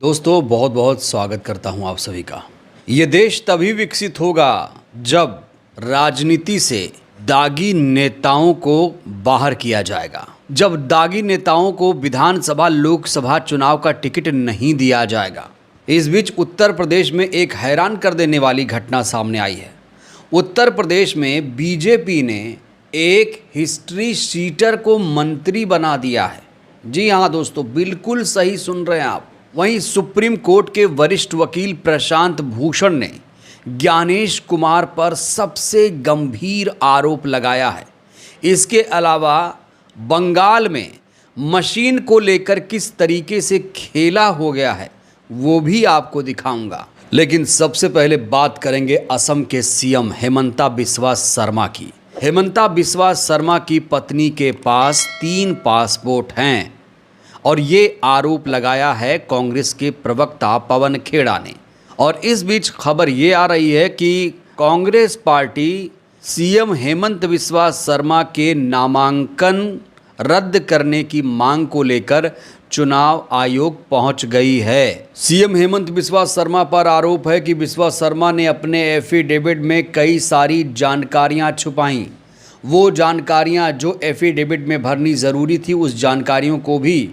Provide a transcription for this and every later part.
दोस्तों बहुत बहुत स्वागत करता हूं आप सभी का। ये देश तभी विकसित होगा जब राजनीति से दागी नेताओं को बाहर किया जाएगा, जब दागी नेताओं को विधानसभा लोकसभा चुनाव का टिकट नहीं दिया जाएगा। इस बीच उत्तर प्रदेश में एक हैरान कर देने वाली घटना सामने आई है। उत्तर प्रदेश में बीजेपी ने एक हिस्ट्री शीटर को मंत्री बना दिया है। जी हाँ दोस्तों, बिल्कुल सही सुन रहे हैं आप। वहीं सुप्रीम कोर्ट के वरिष्ठ वकील प्रशांत भूषण ने ज्ञानेश कुमार पर सबसे गंभीर आरोप लगाया है। इसके अलावा बंगाल में मशीन को लेकर किस तरीके से खेला हो गया है वो भी आपको दिखाऊंगा। लेकिन सबसे पहले बात करेंगे असम के सीएम हेमंता बिस्वा शर्मा की। हेमंता बिस्वा शर्मा की पत्नी के पास 3 पासपोर्ट हैं और ये आरोप लगाया है कांग्रेस के प्रवक्ता पवन खेड़ा ने। और इस बीच खबर ये आ रही है कि कांग्रेस पार्टी सीएम हेमंत बिस्वा शर्मा के नामांकन रद्द करने की मांग को लेकर चुनाव आयोग पहुंच गई है। सीएम हेमंत बिस्वा शर्मा पर आरोप है कि बिस्वा शर्मा ने अपने एफिडेविट में कई सारी जानकारियां छुपाई। वो जानकारियां जो एफिडेविट में भरनी ज़रूरी थी, उस जानकारियों को भी,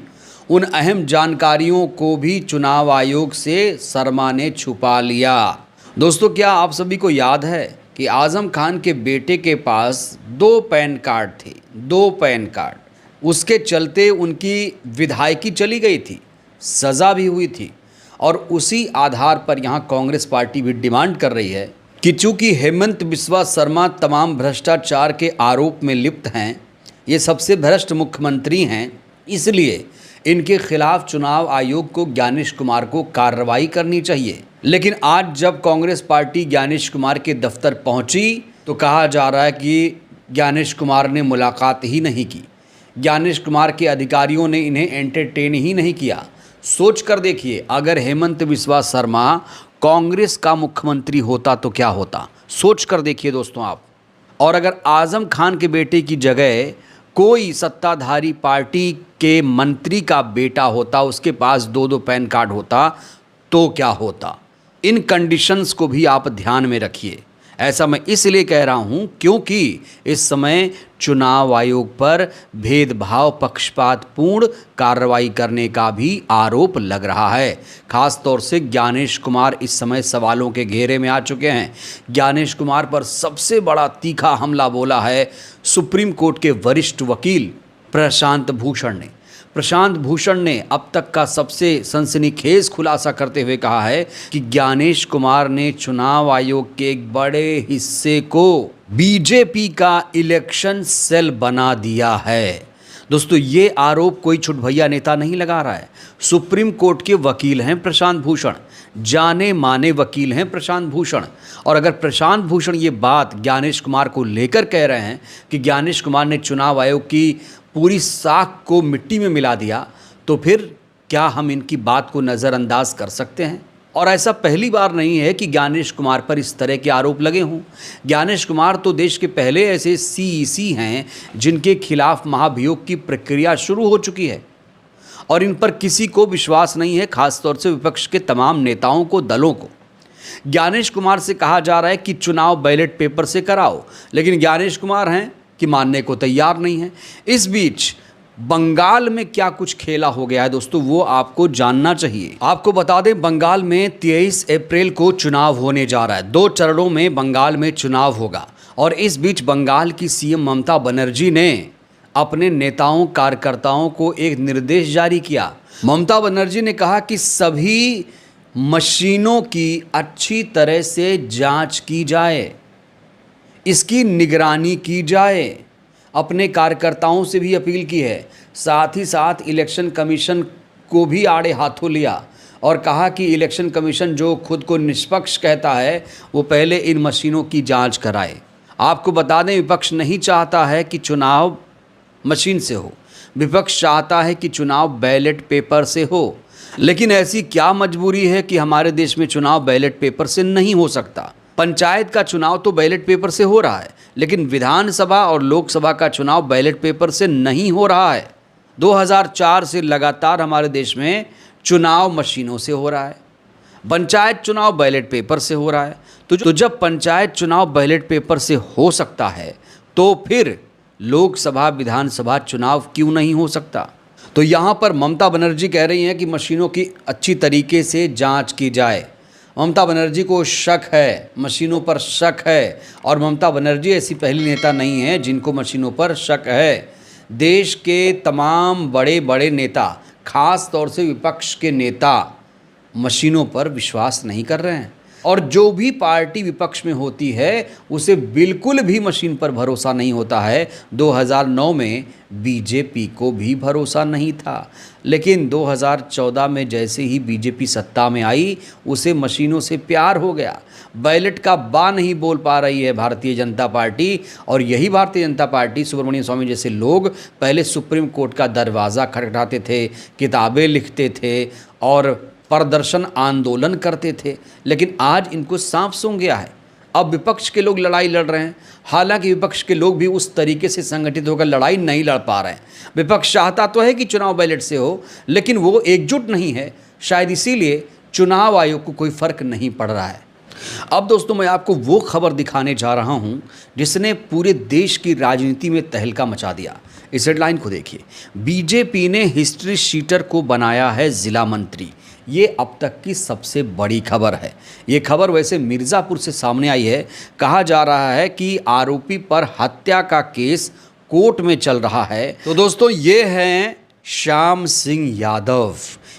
उन अहम जानकारियों को भी चुनाव आयोग से शर्मा ने छुपा लिया। दोस्तों, क्या आप सभी को याद है कि आजम खान के बेटे के पास 2 पैन कार्ड थे, 2 पैन कार्ड। उसके चलते उनकी विधायकी चली गई थी, सज़ा भी हुई थी। और उसी आधार पर यहाँ कांग्रेस पार्टी भी डिमांड कर रही है कि चूँकि हेमंत बिस्वा शर्मा तमाम भ्रष्टाचार के आरोप में लिप्त हैं, ये सबसे भ्रष्ट मुख्यमंत्री हैं, इसलिए इनके खिलाफ चुनाव आयोग को ज्ञानेश कुमार को कार्रवाई करनी चाहिए। लेकिन आज जब कांग्रेस पार्टी ज्ञानेश कुमार के दफ्तर पहुंची तो कहा जा रहा है कि ज्ञानेश कुमार ने मुलाकात ही नहीं की, ज्ञानेश कुमार के अधिकारियों ने इन्हें एंटरटेन ही नहीं किया। सोच कर देखिए, अगर हेमंत बिस्वा शर्मा कांग्रेस का मुख्यमंत्री होता तो क्या होता, सोच कर देखिए दोस्तों आप। और अगर आजम खान के बेटे की जगह कोई सत्ताधारी पार्टी के मंत्री का बेटा होता, उसके पास 2-2 पैन कार्ड होता, तो क्या होता। इन कंडीशंस को भी आप ध्यान में रखिए। ऐसा मैं इसलिए कह रहा हूं क्योंकि इस समय चुनाव आयोग पर भेदभाव, पक्षपातपूर्ण कार्रवाई करने का भी आरोप लग रहा है। खास तौर से ज्ञानेश कुमार इस समय सवालों के घेरे में आ चुके हैं। ज्ञानेश कुमार पर सबसे बड़ा तीखा हमला बोला है सुप्रीम कोर्ट के वरिष्ठ वकील प्रशांत भूषण ने। प्रशांत भूषण ने अब तक का सबसे सनसनीखेज खुलासा करते हुए कहा है कि ज्ञानेश कुमार ने चुनाव आयोग के एक बड़े हिस्से को बीजेपी का इलेक्शन सेल बना दिया है। दोस्तों, ये आरोप कोई छुटभैया नेता नहीं लगा रहा है। सुप्रीम कोर्ट के वकील हैं प्रशांत भूषण, जाने माने वकील हैं प्रशांत भूषण। और अगर प्रशांत भूषण ये बात ज्ञानेश कुमार को लेकर कह रहे हैं कि ज्ञानेश कुमार ने चुनाव आयोग की पूरी साख को मिट्टी में मिला दिया, तो फिर क्या हम इनकी बात को नज़रअंदाज कर सकते हैं। और ऐसा पहली बार नहीं है कि ज्ञानेश कुमार पर इस तरह के आरोप लगे हों। ज्ञानेश कुमार तो देश के पहले ऐसे सीईसी हैं जिनके खिलाफ महाभियोग की प्रक्रिया शुरू हो चुकी है और इन पर किसी को विश्वास नहीं है, खासतौर से विपक्ष के तमाम नेताओं को, दलों को। ज्ञानेश कुमार से कहा जा रहा है कि चुनाव बैलेट पेपर से कराओ, लेकिन ज्ञानेश कुमार हैं कि मानने को तैयार नहीं है। इस बीच बंगाल में क्या कुछ खेला हो गया है दोस्तों, वो आपको जानना चाहिए। आपको बता दें, बंगाल में 23 अप्रैल को चुनाव होने जा रहा है। 2 चरणों में बंगाल में चुनाव होगा। और इस बीच बंगाल की सीएम ममता बनर्जी ने अपने नेताओं, कार्यकर्ताओं को एक निर्देश जारी किया। ममता बनर्जी ने कहा कि सभी मशीनों की अच्छी तरह से जांच की जाए, इसकी निगरानी की जाए। अपने कार्यकर्ताओं से भी अपील की है। साथ ही साथ इलेक्शन कमीशन को भी आड़े हाथों लिया और कहा कि इलेक्शन कमीशन जो खुद को निष्पक्ष कहता है, वो पहले इन मशीनों की जांच कराए। आपको बता दें, विपक्ष नहीं चाहता है कि चुनाव मशीन से हो, विपक्ष चाहता है कि चुनाव बैलेट पेपर से हो। लेकिन ऐसी क्या मजबूरी है कि हमारे देश में चुनाव बैलेट पेपर से नहीं हो सकता। पंचायत का चुनाव तो बैलेट पेपर से हो रहा है, लेकिन विधानसभा और लोकसभा का चुनाव बैलेट पेपर से नहीं हो रहा है। 2004 से लगातार हमारे देश में चुनाव मशीनों से हो रहा है, पंचायत चुनाव बैलेट पेपर से हो रहा है। तो जब पंचायत चुनाव बैलेट पेपर से हो सकता है तो फिर लोकसभा विधानसभा चुनाव क्यों नहीं हो सकता? तो यहाँ पर ममता बनर्जी कह रही हैं कि मशीनों की अच्छी तरीके से जांच की जाए। ममता बनर्जी को शक है, मशीनों पर शक है, और ममता बनर्जी ऐसी पहली नेता नहीं है जिनको मशीनों पर शक है। देश के तमाम बड़े बड़े नेता, खास तौर से विपक्ष के नेता, मशीनों पर विश्वास नहीं कर रहे हैं, और जो भी पार्टी विपक्ष में होती है उसे बिल्कुल भी मशीन पर भरोसा नहीं होता है। 2009 में बीजेपी को भी भरोसा नहीं था, लेकिन 2014 में जैसे ही बीजेपी सत्ता में आई उसे मशीनों से प्यार हो गया। बैलेट का बा नहीं बोल पा रही है भारतीय जनता पार्टी, और यही भारतीय जनता पार्टी, सुब्रमण्यम स्वामी जैसे लोग पहले सुप्रीम कोर्ट का दरवाज़ा खटखटाते थे, किताबें लिखते थे और प्रदर्शन आंदोलन करते थे, लेकिन आज इनको साफ सूंघ गया है। अब विपक्ष के लोग लड़ाई लड़ रहे हैं, हालांकि विपक्ष के लोग भी उस तरीके से संगठित होकर लड़ाई नहीं लड़ पा रहे हैं। विपक्ष चाहता तो है कि चुनाव बैलेट से हो, लेकिन वो एकजुट नहीं है, शायद इसीलिए चुनाव आयोग को कोई फर्क नहीं पड़ रहा है। अब दोस्तों, मैं आपको वो खबर दिखाने जा रहा हूं जिसने पूरे देश की राजनीति में तहलका मचा दिया। इस हेडलाइन को देखिए, बीजेपी ने हिस्ट्री शीटर को बनाया है जिला मंत्री। ये अब तक की सबसे बड़ी खबर है। ये खबर वैसे मिर्ज़ापुर से सामने आई है। कहा जा रहा है कि आरोपी पर हत्या का केस कोर्ट में चल रहा है। तो दोस्तों, ये हैं श्याम सिंह यादव।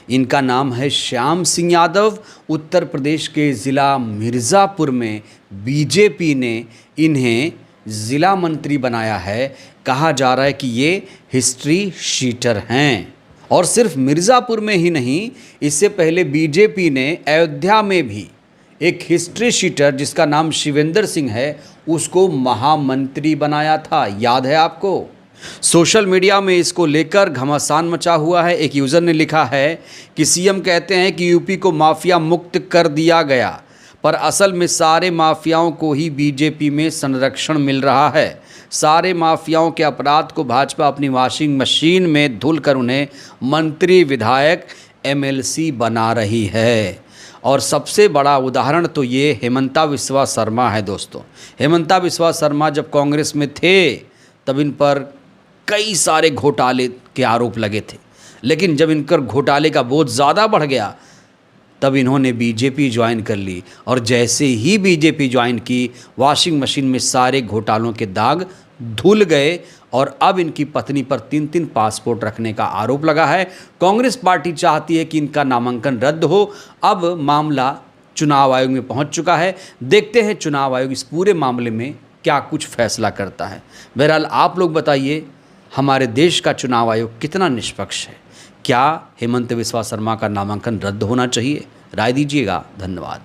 इनका नाम है श्याम सिंह यादव। उत्तर प्रदेश के ज़िला मिर्ज़ापुर में बीजेपी ने इन्हें ज़िला मंत्री बनाया है। कहा जा रहा है कि ये हिस्ट्री शीटर हैं, और सिर्फ मिर्ज़ापुर में ही नहीं, इससे पहले बीजेपी ने अयोध्या में भी एक हिस्ट्री शीटर जिसका नाम शिवेंद्र सिंह है उसको महामंत्री बनाया था। याद है आपको? सोशल मीडिया में इसको लेकर घमासान मचा हुआ है। एक यूज़र ने लिखा है कि सीएम कहते हैं कि यूपी को माफिया मुक्त कर दिया गया, पर असल में सारे माफियाओं को ही बीजेपी में संरक्षण मिल रहा है। सारे माफियाओं के अपराध को भाजपा अपनी वॉशिंग मशीन में धुल कर उन्हें मंत्री, विधायक, एमएलसी बना रही है। और सबसे बड़ा उदाहरण तो ये हेमंता बिस्वा शर्मा है दोस्तों। हेमंता बिस्वा शर्मा जब कांग्रेस में थे तब इन पर कई सारे घोटाले के आरोप लगे थे, लेकिन जब इनकर घोटाले का बोझ ज़्यादा बढ़ गया तब इन्होंने बीजेपी ज्वाइन कर ली, और जैसे ही बीजेपी ज्वाइन की, वॉशिंग मशीन में सारे घोटालों के दाग धुल गए, और अब इनकी पत्नी पर 3-3 पासपोर्ट रखने का आरोप लगा है। कांग्रेस पार्टी चाहती है कि इनका नामांकन रद्द हो। अब मामला चुनाव आयोग में पहुंच चुका है। देखते हैं चुनाव आयोग इस पूरे मामले में क्या कुछ फैसला करता है। बहरहाल आप लोग बताइए, हमारे देश का चुनाव आयोग कितना निष्पक्ष है? क्या हेमंत बिस्वा शर्मा का नामांकन रद्द होना चाहिए? राय दीजिएगा। धन्यवाद।